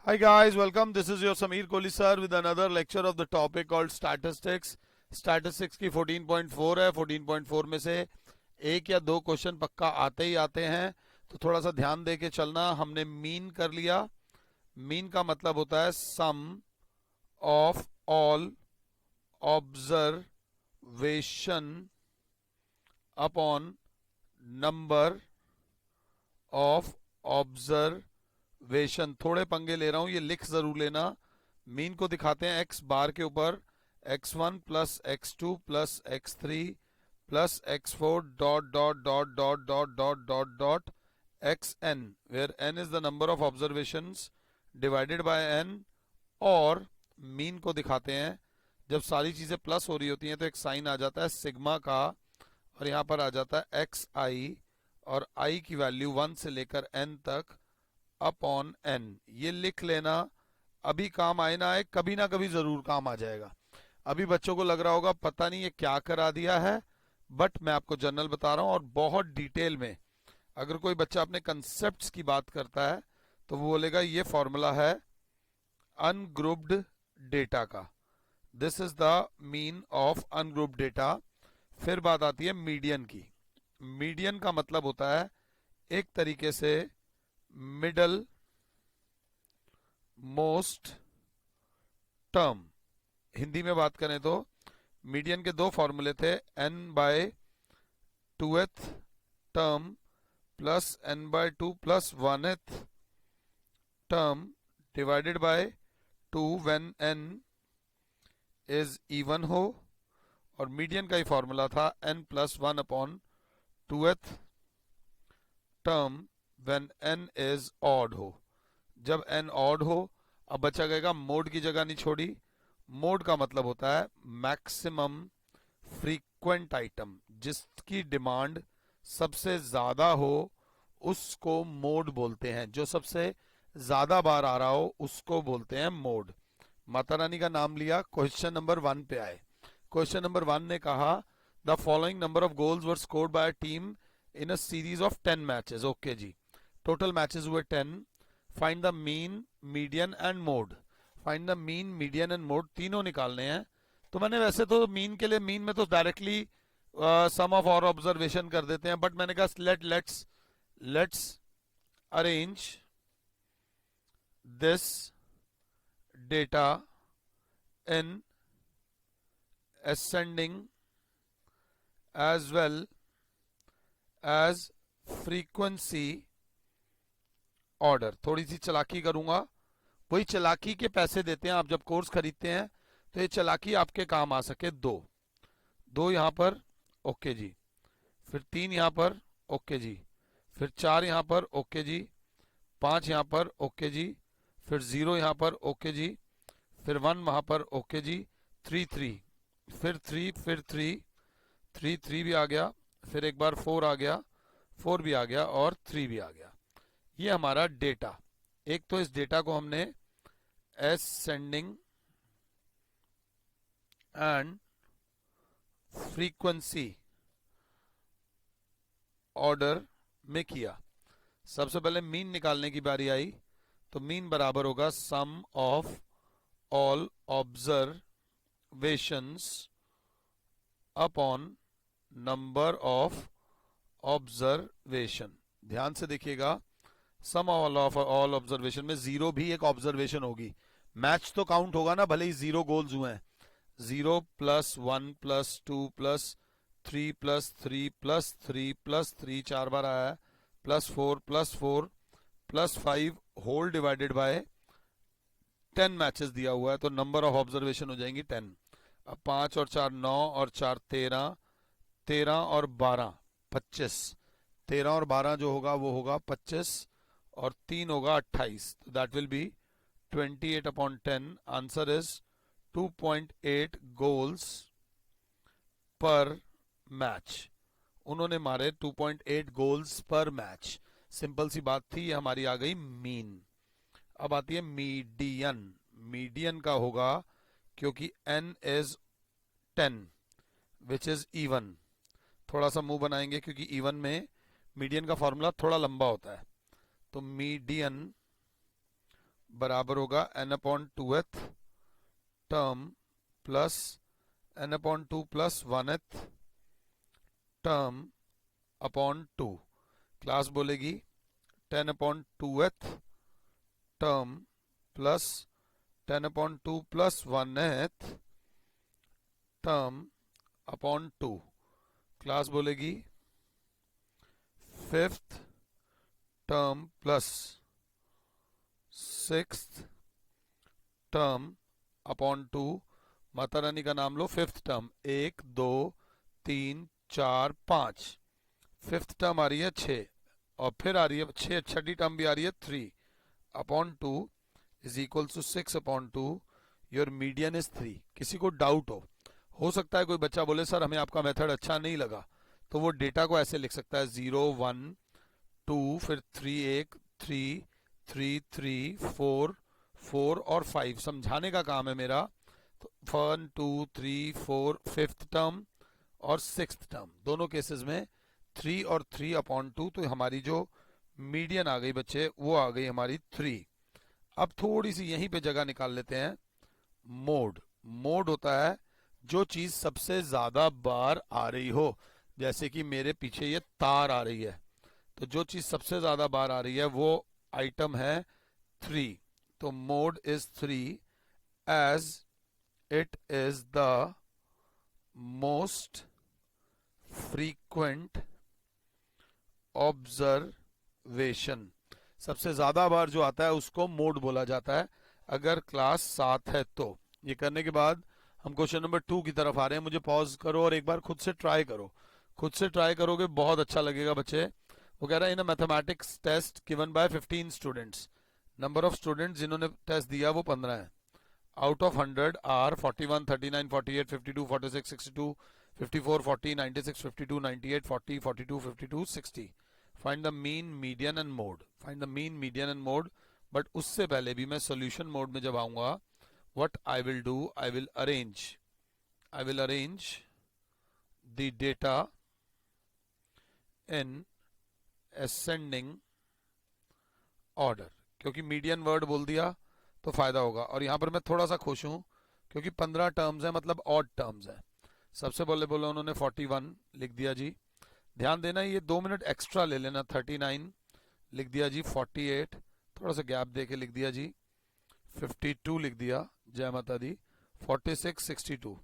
Hi guys, welcome. This is your Sameer Kohli sir with another lecture of the topic called statistics. Statistics की 14.4 है. 14.4 में से एक या दो क्वेश्चन पक्का आते ही आते हैं, तो थोड़ा सा ध्यान दे के चलना. हमने मीन कर लिया. मीन का मतलब होता है sum of all observation upon number of observation. थोड़े पंगे ले रहा हूं, ये लिख जरूर लेना. मीन को दिखाते हैं एक्स बार के ऊपर. x1 plus x2 plus x3 plus x4 dot dot dot dot dot dot dot dot xn, where n is the number of observations divided by n. और मीन को दिखाते हैं जब सारी चीजें प्लस हो रही होती हैं तो एक साइन आ जाता है सिग्मा का, और यहाँ पर आ जाता है xi, और i की वैल्यू 1 से लेकर n तक अपॉन n. ये लिख लेना. अभी काम आए ना आए, कभी ना कभी जरूर काम आ जाएगा. अभी बच्चों को लग रहा होगा पता नहीं ये क्या करा दिया है, बट मैं आपको जनरल बता रहा हूं और बहुत डिटेल में. अगर कोई बच्चा अपने कंसेप्ट्स की बात करता है तो वो बोलेगा ये फॉर्मूला है अनग्रुप्ड डेटा का. This is the mean of ungrouped data. फिर बात आती है मीडियन की. मीडियन का मतलब होता है एक तरीके से मिडल मोस्ट टर्म. हिंदी में बात करें तो मीडियन के दो फॉर्मूले थे, n by 2th term plus n by 2 plus 1th term divided by 2 when n is even हो. और मीडियन का ही फॉर्मूला था n plus 1 upon 2th term when n is odd हो. जब n ऑड हो, अब बच्चा कहेगा मोड की जगह नहीं छोड़ी. मोड का मतलब होता है मैक्सिमम फ्रीक्वेंट आइटम. जिसकी डिमांड सबसे ज्यादा हो उसको मोड बोलते हैं. जो सबसे ज्यादा बार आ रहा हो उसको बोलते हैं मोड. माता रानी का नाम लिया. क्वेश्चन नंबर 1 पे आए. क्वेश्चन नंबर 1 ने कहा the following number of goals were scored by a team in a series of 10 matches. Okay जी, टोटल मैचेस हुए 10. Find the mean, median and mode. Find the mean, median and mode तीनों निकालने हैं. तो मैंने वैसे तो मीन के लिए, मीन में तो डायरेक्टली सम ऑफ और ऑब्जर्वेशन कर देते हैं, बट मैंने कहा let's arrange this data in ascending as well as frequency order. थोड़ी सी चालाकी करूंगा. वही चालाकी के पैसे देते हैं आप जब कोर्स खरीदते हैं, तो ये चालाकी आपके काम आ सके. दो यहां पर, ओके जी. फिर 3 यहां पर, ओके जी. फिर 4 यहां पर, ओके जी. 5 यहां पर, ओके जी. फिर 0 यहां पर, ओके जी. फिर 1 वहां पर, ओके जी. 3 फिर 3, फिर 3 भी आ गया. फिर एक बार 4 आ गया, 4 भी आ गया, और 3 भी आ गया. ये हमारा डेटा. एक तो इस डेटा को हमने ascending एंड फ्रीक्वेंसी ऑर्डर में किया. सबसे पहले मीन निकालने की बारी आई, तो मीन बराबर होगा sum of all observations upon number of observation. ध्यान से देखिएगा, सम ऑफ ऑल ऑब्जर्वेशन में 0 भी एक ऑब्जर्वेशन होगी. मैच तो काउंट होगा ना, भले ही 0 गोल्स हुए हैं. 0 plus 1 plus 2 plus 3 plus 3 plus 3 plus 3 4 बार आया है, plus 4 plus 4 plus 5 whole divided by 10 matches दिया हुआ है, तो नंबर ऑफ ऑब्जर्वेशन हो जाएंगी 10. अब 5 और 4 9 और 4 13, 13 और 12 25. 13 और 12 जो होगा वो होगा 25, और 3 होगा 28. तो that will be 28 upon 10. Answer is 2.8 goals पर मैच. उन्होंने मारे 2.8 गोल्स पर मैच. सिंपल सी बात थी. ये हमारी आ गई मीन. अब आती है मीडियन. मीडियन का होगा, क्योंकि n is 10 which is even. थोड़ा सा मुंह बनाएंगे क्योंकि इवन में मीडियन का फॉर्मूला थोड़ा लंबा होता है. तो मीडियन बराबर होगा n upon 2th term plus n upon 2 plus 1th term upon 2। Class बोलेगी 10 upon 2th term plus 10 upon 2 plus 1th term upon 2। Class बोलेगी 5th term plus 6th term upon 2। Mata Rani का नाम लो। 5th term 1 2 3 4 5। 5th टर्म आ रही है 6 और फिर आ रही है 6, छठी टर्म भी आ रही है 3 upon 2 is equal to 6 upon 2। Your median is 3। किसी को डाउट हो सकता है कोई बच्चा बोले सर हमें आपका मेथड अच्छा नहीं लगा, तो वो डेटा को ऐसे लिख सकता है 0 1 2 फिर 3 1 3 3 3 4 4 और 5। समझाने का काम है मेरा। तो 1 2 3 4 5th टर्म और 6th टर्म दोनों केसेस में 3 और 3 अपॉन 2। तो हमारी जो मीडियन आ गई बच्चे वो आ गई हमारी 3। अब थोड़ी सी यहीं पे जगह निकाल लेते हैं। मोड, मोड होता है जो चीज सबसे ज्यादा बार आ रही हो। जैसे कि मेरे पीछे ये तार आ रही है, तो जो चीज सबसे ज्यादा बार आ रही है वो आइटम है 3। तो mode is 3 as it is the most frequent observation. सबसे ज्यादा बार जो आता है उसको मोड बोला जाता है अगर क्लास 7 है तो। ये करने के बाद हम क्वेश्चन नंबर 2 की तरफ आ रहे हैं। मुझे पॉज करो और एक बार खुद से ट्राई करो। खुद से ट्राई करोगे बहुत अच्छा लगेगा बच्चे। वो कह रहा है in a mathematics test given by 15 students. Number of students जिन्होंने टेस्ट दिया वो 15 है। Out of 100 are 41 39 48 52 46 62 54 40 96 52 98 40 42 52 60। Find the mean median and mode. Find the mean median and mode. But उससे पहले भी मैं सॉल्यूशन मोड में जब आऊंगा, what I will do, I will arrange the data in ascending order। क्योंकि मीडियन वर्ड बोल दिया तो फायदा होगा। और यहां पर मैं थोड़ा सा खुश हूं क्योंकि 15 टर्म्स है, मतलब ऑड टर्म्स है। सबसे पहले बोला उन्होंने 41 लिख दिया जी। ध्यान देना ये 2 मिनट एक्स्ट्रा ले लेना। 39 लिख दिया जी। 48 थोड़ा सा गैप दे के लिख दिया जी। 52 लिख दिया, जय माता दी। 46 62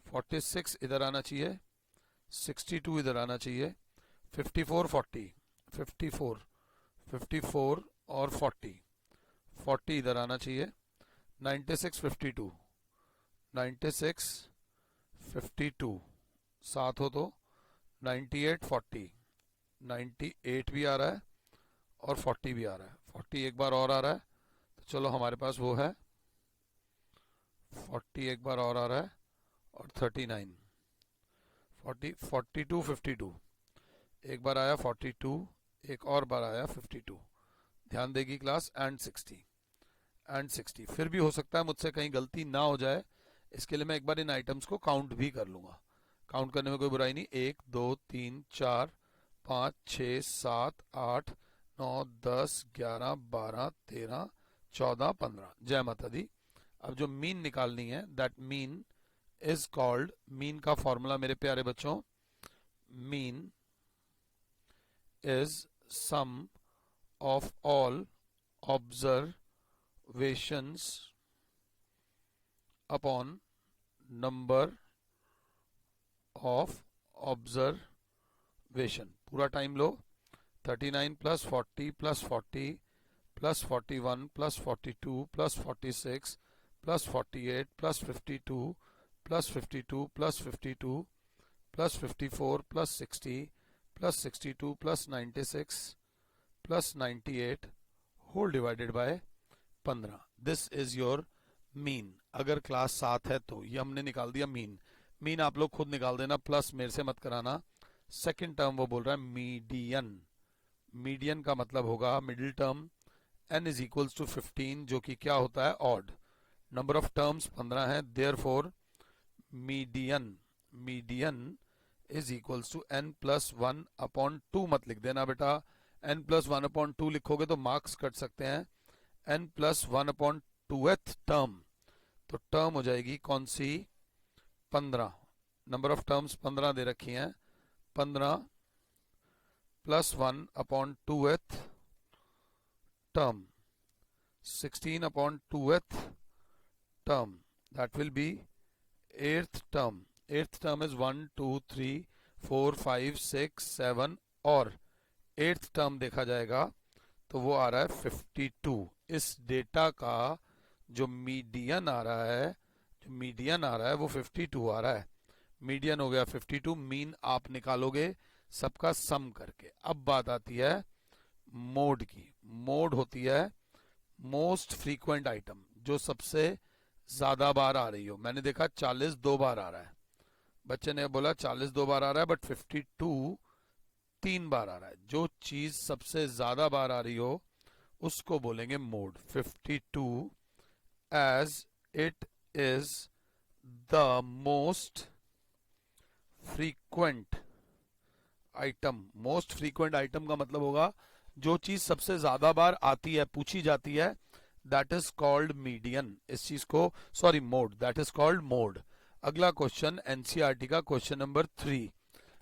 46 इधर आना चाहिए, 62 इधर आना चाहिए। 54 40 54 54 और 40 40 इधर आना चाहिए। 96 52 96 52 साथ हो तो 98 40 98 भी आ रहा है और 40 भी आ रहा है। 40 एक बार और आ रहा है, तो चलो हमारे पास वो है। 40 एक बार और आ रहा है और 39 40 42 52 एक बार आया 42, एक और बार आया 52। ध्यान देगी क्लास। एंड 60 फिर भी हो सकता है मुझसे कहीं गलती ना हो जाए, इसके लिए मैं एक बार इन आइटम्स को काउंट भी कर लूंगा। काउंट करने में कोई बुराई नहीं। 1 2 3 4 5 6 7 8 9 10 11 12 13 14 15। जय माता दी। अब जो मीन निकालनी है, that mean is called, mean का फॉर्मूला मेरे प्यारे बच्चों, mean is sum of all observations upon number of observation. पूरा टाइम लो। 39 plus 40 plus 40 plus 41 plus 42 plus 46 plus 48 plus 52 plus 52 plus 52 plus 54 plus 60 plus 62 plus 96 plus 98 whole divided by 15। This is your mean. अगर class 7 है तो ये हमने निकाल दिया mean. Mean आप लोग खुद निकाल देना, प्लस मेरे से मत कराना। सेकंड टर्म वो बोल रहा है मीडियन। मीडियन का मतलब होगा middle term. n is equals to 15 जो कि क्या होता है, ऑड। नंबर ऑफ टर्म्स 15 है, therefore median is equals to n plus 1 upon 2। मत लिख देना बेटा, n प्लस 1 अपॉन 2 लिखोगे तो मार्क्स कट सकते हैं। n प्लस 1/2th टर्म, तो टर्म हो जाएगी कौन सी, 15। नंबर ऑफ टर्म्स 15 दे रखी हैं, 15 plus 1/2th term, 16/2th term, that will be 8th term. 8th term is 1 2 3 4 5 6 7 और 8th term देखा जाएगा तो वो आ रहा है 52। इस डेटा का जो मीडियन आ रहा है, वो 52 आ रहा है। मीडियन हो गया 52, मीन आप निकालोगे सबका सम करके। अब बात आती है मोड की। मोड होती है मोस्ट फ्रीक्वेंट आइटम, जो सबसे ज्यादा बार आ रही हो। मैंने देखा 40 2 बार आ रहा है, बच्चे ने बोला 40 2 बार आ रहा है, बट 52 3 बार आ रहा है। जो चीज सबसे ज्यादा बार आ रही हो उसको बोलेंगे mode. 52 as it is the most frequent item. Most frequent item का मतलब होगा जो चीज सबसे ज्यादा बार आती है, पूछी जाती है, दैट इज कॉल्ड मीडियन। इस चीज को, sorry, mode, that is called mode. अगला क्वेश्चन एनसीईआरटी का क्वेश्चन नंबर 3।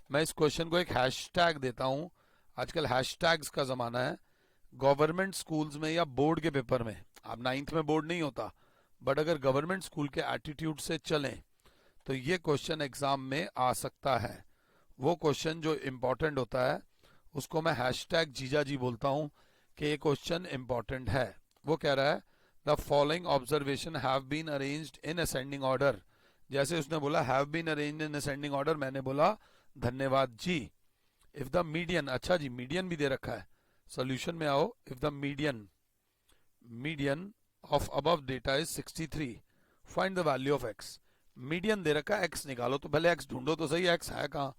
मैं इस क्वेश्चन को एक हैशटैग देता हूं, आजकल हैशटैग्स का जमाना है। गवर्नमेंट स्कूल्स में या बोर्ड के पेपर में, अब 9th में बोर्ड नहीं होता, बट अगर गवर्नमेंट स्कूल के एटीट्यूड से चलें तो ये क्वेश्चन एग्जाम में आ सकता है। वो क्वेश्चन जो इंपॉर्टेंट होता है उसको मैं हैशटैग जीजा जी बोलता हूं कि ये क्वेश्चन इंपॉर्टेंट है। वो कह रहा है the following observation have been arranged in ascending order. जैसे उसने बोला have been arranged in ascending order, मैंने बोला धन्यवाद जी। इफ द मीडियन, अच्छा जी मीडियन भी दे रखा है, सोल्यूशन में आओ। If the median of above data is 63, find the value of x. Median दे रखा है, एक्स निकालो। तो पहले एक्स ढूंढो तो सही, एक्स है कहाँ।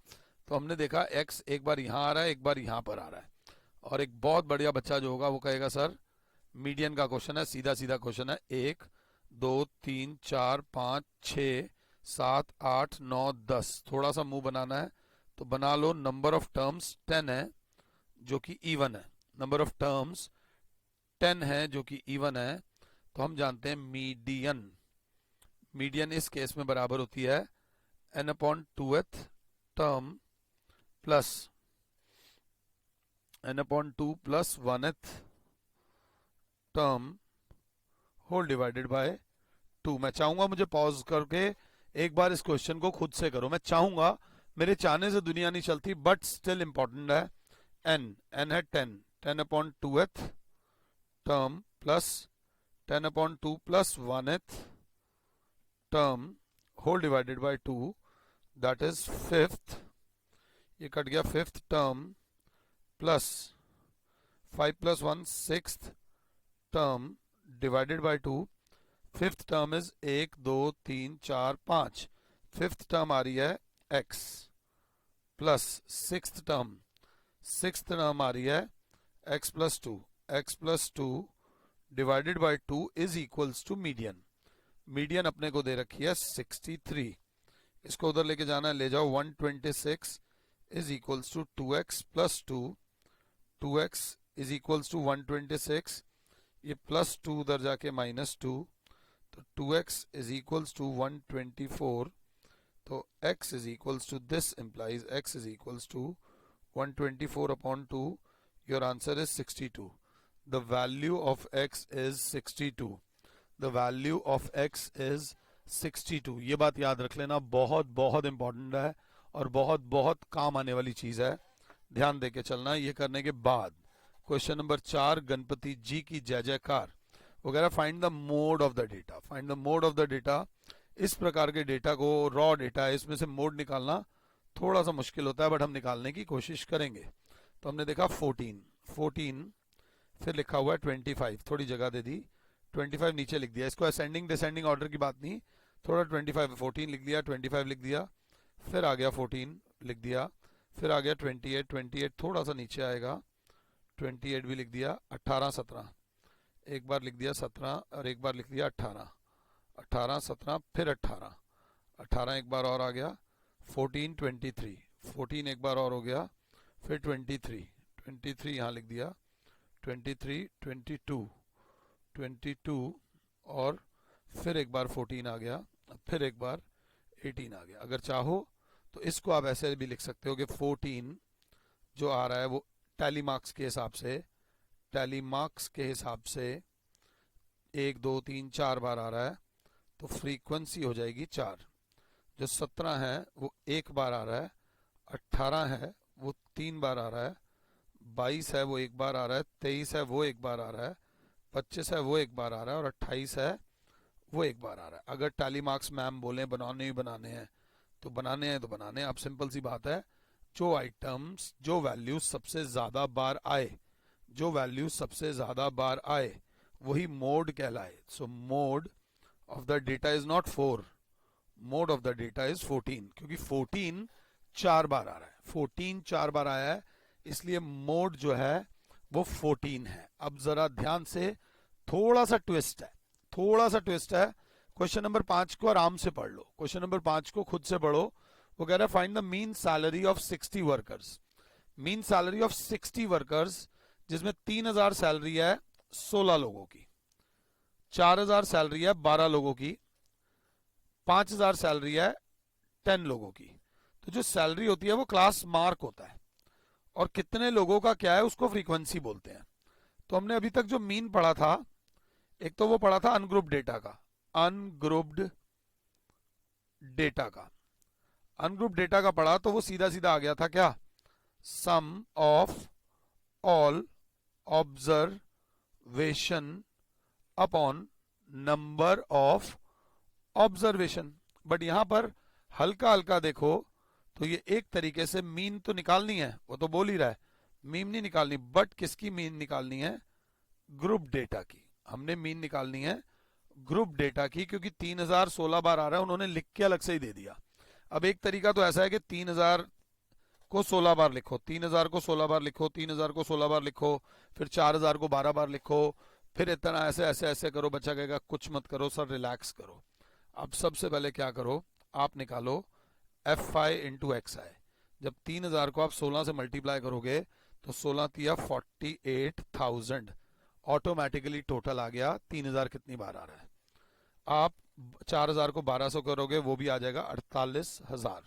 तो हमने देखा एक्स एक बार यहां आ रहा है, एक बार यहां पर आ रहा है, और एक बहुत बढ़िया बच्चा जो होगा वो कहेगा सर मीडियन का क्वेश्चन है, सीधा सीधा क्वेश्चन है। 1 2 3 4 5 6 7 8 9 10, थोड़ा सा मुंह बनाना है तो बना लो। नंबर ऑफ टर्म्स 10 है जो कि इवन है, नंबर ऑफ टर्म्स 10 है जो कि इवन है। तो हम जानते हैं मीडियन, इस केस में बराबर होती है n/2th term plus n/2 plus 1th term whole divided by 2। मैं चाहूंगा मुझे पॉज करके एक बार इस क्वेश्चन को खुद से करो। मैं चाहूंगा, मेरे चाहने से दुनिया नहीं चलती, बट स्टिल इंपॉर्टेंट है। n है 10, 10/2th term plus 10/2 plus 1th term whole divided by 2, that is 5th, ये कट गया, 5th term plus 5 plus 1 6th term divided by 2। 5th term is 1 2 3 4 5, 5th term आ रही है x प्लस 6th टर्म आ रही है x plus 2, x plus 2 divided by 2 is equals to median. Median अपने को दे रखी है 63, इसको उधर लेके जाना है, ले जाओ। 126 is equals to 2x plus 2, 2x is equals to 126, ये प्लस 2 उधर जाके माइनस 2, तो 2x इज इक्वल्स टू 124। तो x is equals to, this implies x is equals to 124/2। Your answer is 62। The value of x is 62। The value of x is 62। ये बात याद रख लेना, बहुत बहुत इंपॉर्टेंट है और बहुत बहुत काम आने वाली चीज है, ध्यान देके चलना। ये करने के बाद क्वेश्चन नंबर 4, गणपति जी की जय जयकार वगैरह। Find the mode of the data, find the mode of the data. इस प्रकार के डेटा को, रॉ डेटा है, इसमें से मोड निकालना थोड़ा सा मुश्किल होता है, बट हम निकालने की कोशिश करेंगे। तो हमने देखा 14, फिर लिखा हुआ है 25, थोड़ी जगह दे दी, 25 नीचे लिख दिया। इसको असेंडिंग डिसेंडिंग ऑर्डर की बात नहीं, थोड़ा 25 14 लिख दिया, 25 लिख दिया, फिर आ गया 14 लिख दिया, फिर आ गया 28 थोड़ा सा नीचे आएगा, 28 भी लिख दिया, 18 17 एक बार लिख दिया, 17 और एक बार लिख दिया 18, 18 17 फिर 18, 18 एक बार और आ गया, 14 23, 14 एक बार और हो गया, फिर 23 यहाँ लिख दिया, 23 22 22 और फिर एक बार 14 आ गया, फिर एक बार 18 आ गया। अगर चाहो तो इसको आप ऐसे भी लिख सकते हो कि 14 जो आ रहा है वो टैली मार्क्स के हिसाब से, टैली मार्क्स के हिसाब से 1 2 3 4 बार आ रहा है, तो फ्रीक्वेंसी हो जाएगी 4। जो 17 है वो एक बार आ रहा है, 18 है वो 3 बार आ रहा है, 22 है वो एक बार आ रहा है, 23 है वो एक बार आ रहा है, 25 है वो एक बार आ रहा है, और 28 है वो एक बार आ रहा है। अगर टैली मार्क्स मैम बोले बनाने ही बनाने हैं तो बनाने हैं, तो बनाने हैं। अब सिंपल सी बात है, जो आइटम्स, जो वैल्यूज सबसे ज्यादा बार आए, जो वैल्यूज सबसे ज्यादा बार आए वही मोड कहलाए। सो mode of the data is not 4, mode of the data is 14, क्योंकि 14 4 बार आ रहा है, 14 4 बार आया है, इसलिए मोड जो है वो 14 है। अब जरा ध्यान से, थोड़ा सा ट्विस्ट है, थोड़ा सा ट्विस्ट है। क्वेश्चन नंबर 5 को आराम से पढ़ लो, क्वेश्चन नंबर 5 को खुद से पढ़ो। वो कह रहा है find the mean salary of 60 workers. Mean salary of 60 workers, जिसमें 3000 सैलरी है 16 लोगों की, 4000 सैलरी है 12 लोगों की, 5000 सैलरी है 10 लोगों की। तो जो सैलरी होती है वो क्लास मार्क होता है, और कितने लोगों का क्या है उसको फ्रीक्वेंसी बोलते हैं। तो हमने अभी तक जो मीन पढ़ा था, एक तो वो पढ़ा था अनग्रुप्ड डेटा का, अनग्रुप्ड डेटा का, अनग्रुप्ड डेटा का पढ़ा, तो वो सीधा सीधा आ गया था क्या, sum of all observation upon number of observation. But यहां पर हल्का हल्का देखो तो ये एक तरीके से मीन तो निकालनी है, वो तो बोल ही रहा है मीन नहीं निकालनी, बट किसकी मीन निकालनी है, ग्रुप डेटा की। हमने मीन निकालनी है ग्रुप डेटा की, क्योंकि 3000 16 बार आ रहा है, उन्होंने लिख के अलग से ही दे दिया। अब एक तरीका तो ऐसा है कि 3000 को 16 बार लिखो, 3000 को 16 बार लिखो, 3000 को 16 बार लिखो, फिर 4000 को 12 बार लिखो, फिर इतना ऐसे ऐसे ऐसे करो। बच्चा कहेगा कुछ मत करो सर, रिलैक्स करो। अब सबसे पहले क्या करो, आप निकालो एफ आई इंटू एक्स आई। जब 3000 को आप 16 से मल्टीप्लाई करोगे तो 16 तिया 48,000, ऑटोमेटिकली टोटल आ गया 3000 कितनी बार आ रहा है। आप 4000 को 1200 करोगे वो भी आ जाएगा 48,000,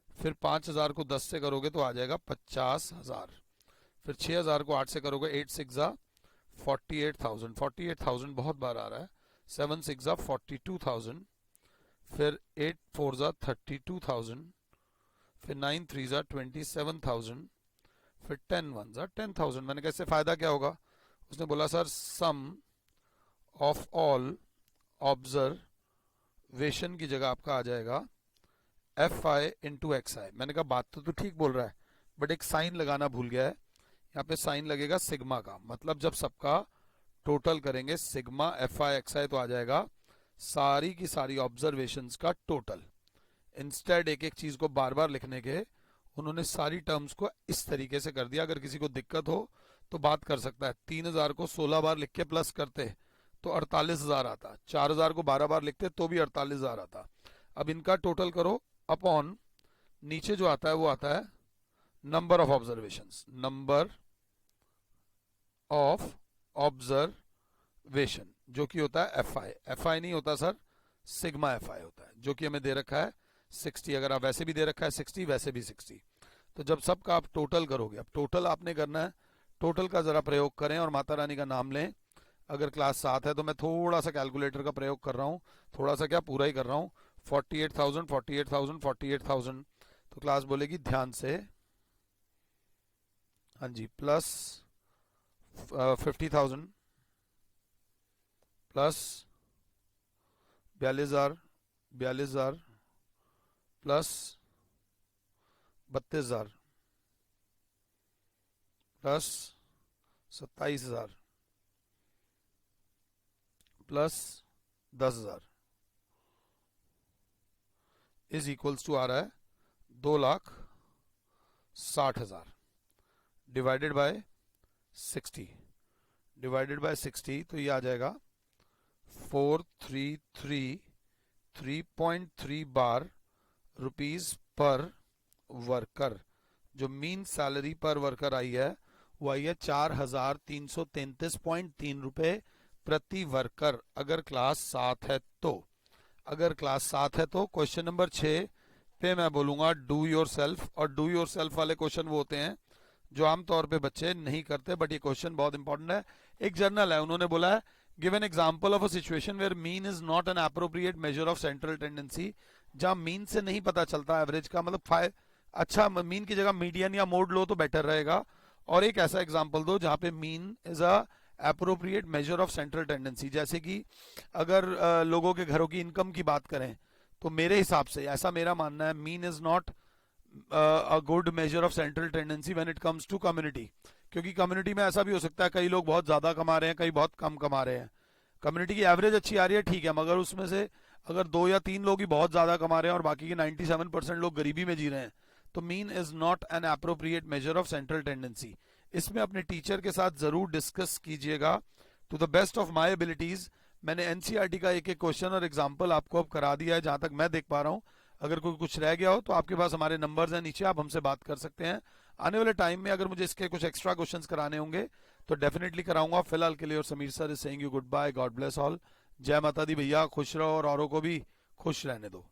फिर 5000 को 10 से करोगे तो आ जाएगा 50,000, फिर 6000 को 8 से करोगे 8 6 जा 48,000, 48,000 बहुत बार आ रहा है, 7 6 जा 42,000, फिर 8 4 जा 32,000, फिर 9 3 जा 27,000, फिर 10 1 जा 10,000। मैंने कहा इससे फायदा क्या होगा, उसने बोला sir sum of all observation की जगह आपका आ जाएगा F I into X I. मैंने कहा बात तो ठीक बोल रहा है, बट एक साइन लगाना भूल गया है। यहाँ पे साइन लगेगा सिग्मा का, मतलब जब सबका टोटल करेंगे सिग्मा एफ आई एक्स आई तो आ जाएगा सारी की सारी ऑब्जर्वेशंस का टोटल। इंस्टेड एक एक चीज को बार बार लिखने के उन्होंने सारी टर्म्स को इस तरीके से कर दिया। अगर किसी को दिक्कत हो तो बात कर सकता है, 3000 को 16 बार लिख के प्लस करते तो 48,000 आता, 4000 को 12 बार लिखते तो भी 48,000 आता। अब इनका टोटल करो अपॉन नीचे जो आता है वो आता है number of observations, number of observation जो कि होता है एफ आई। एफ आई नहीं होता सर, सिग्मा एफ आई होता है, जो कि हमें दे रखा है 60। अगर आप वैसे भी दे रखा है 60, वैसे भी 60। तो जब सबका आप टोटल करोगे, अब टोटल आपने करना है, टोटल का जरा प्रयोग करें और माता रानी का नाम लें। अगर क्लास 7 है तो मैं थोड़ा सा कैलकुलेटर का प्रयोग कर रहा हूँ, थोड़ा सा क्या पूरा ही कर रहा हूँ। 48,000 48,000 48,000, तो क्लास बोलेगी ध्यान से, हाँ जी, plus 50,000 plus 42,000 42,000 plus 32,000 plus 27,000 plus 10,000 is equals to आ रहा है 2,60,000 डिवाइडेड बाय 60, डिवाइडेड बाय 60 तो ये आ जाएगा 4,333.3 बार रुपीज पर वर्कर। जो मीन सैलरी पर वर्कर आई है वो आई है 4,333.3 रुपए प्रति वर्कर अगर क्लास 7 है तो, अगर क्लास 7 है तो क्वेश्चन नंबर 6 पे मैं बोलूंगा डू योर सेल्फ। और डू योर सेल्फ वाले क्वेश्चन वो होते हैं जो आमतौर पे बच्चे नहीं करते, बट ये क्वेश्चन बहुत इंपॉर्टेंट है। एक जर्नल है, उन्होंने बोला है give an example of a situation where mean is not an appropriate measure of central tendency, जहां मीन से नहीं पता चलता एवरेज का, मतलब अच्छा मीन की जगह मीडियन या मोड लो तो बेटर रहेगा। और एक ऐसा एग्जांपल दो जहां पे mean is a appropriate measure of central tendency. जैसे कि अगर लोगों के घरों की इनकम की बात करें तो मेरे हिसाब से, ऐसा मेरा मानना है, mean is not a good measure of central tendency when it comes to community. क्योंकि कम्युनिटी में ऐसा भी हो सकता है कई लोग बहुत ज्यादा कमा रहे हैं, कई बहुत कम कमा रहे हैं। कम्युनिटी की एवरेज अच्छी आ रही है, ठीक है, मगर उसमें से अगर 2 या 3 लोग ही बहुत ज्यादा कमा रहे हैं और बाकी के 97% लोग गरीबी में जी रहे हैं, तो mean is not an appropriate measure of central tendency. इसमें अपने टीचर के साथ जरूर डिस्कस कीजिएगा to the best of my abilities. मैंने एनसीईआरटी का एक एक क्वेश्चन और एग्जाम्पल आपको अब करा दिया है जहां तक मैं देख पा रहा हूं। अगर कोई कुछ रह गया हो तो आपके पास हमारे नंबर्स हैं नीचे, आप हमसे बात कर सकते हैं। आने वाले टाइम में अगर मुझे इसके कुछ एक्स्ट्रा क्वेश्चंस कराने होंगे तो डेफिनेटली कराऊंगा। फिलहाल के लिए और Sameer sir is saying you goodbye, God bless all. जय माता दी भैया, खुश रहो और औरों को भी खुश रहने दो।